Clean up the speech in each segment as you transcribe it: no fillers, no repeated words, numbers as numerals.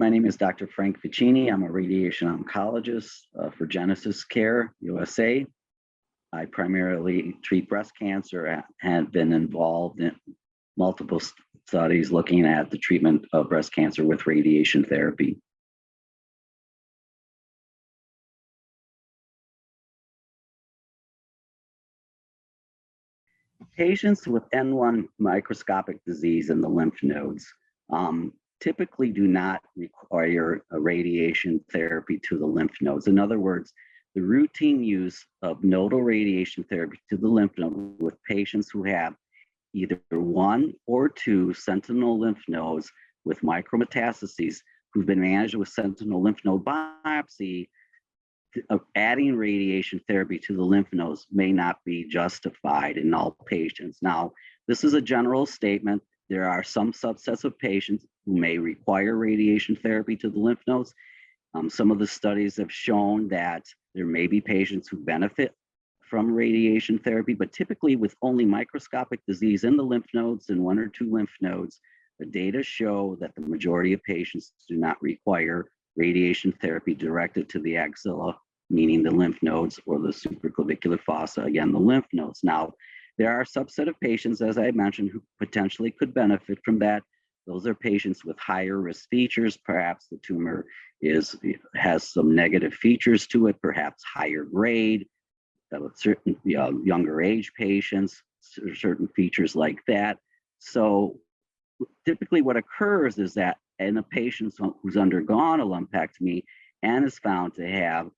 My name is Dr. Frank Vicini. I'm a radiation oncologist for PrecisCa USA. I primarily treat breast cancer and have been involved in multiple studies looking at the treatment of breast cancer with radiation therapy. Patients with N1 microscopic disease in the lymph nodes typically do not require a radiation therapy to the lymph nodes. In other words, the routine use of nodal radiation therapy to the lymph node with patients who have either one or two sentinel lymph nodes with micrometastases who've been managed with sentinel lymph node biopsy, adding radiation therapy to the lymph nodes may not be justified in all patients. Now, this is a general statement. There are some subsets of patients who may require radiation therapy to the lymph nodes. Some of the studies have shown that there may be patients who benefit from radiation therapy, but typically with only microscopic disease in the lymph nodes and one or two lymph nodes, the data show that the majority of patients do not require radiation therapy directed to the axilla, meaning the lymph nodes, or the supraclavicular fossa, again, the lymph nodes. Now, there are a subset of patients, as I mentioned, who potentially could benefit from that. Those are patients with higher risk features. Perhaps the tumor has some negative features to it, perhaps higher grade, with certain younger age patients, certain features like that. So typically what occurs is that in a patient who's undergone a lumpectomy and is found to have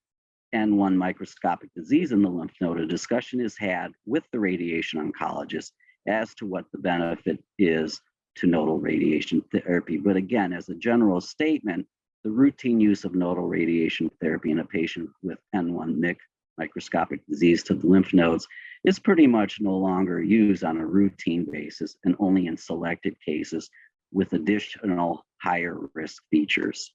N1 microscopic disease in the lymph node, a discussion is had with the radiation oncologist as to what the benefit is to nodal radiation therapy. But again, as a general statement, the routine use of nodal radiation therapy in a patient with N1 microscopic disease to the lymph nodes is pretty much no longer used on a routine basis and only in selected cases with additional higher risk features.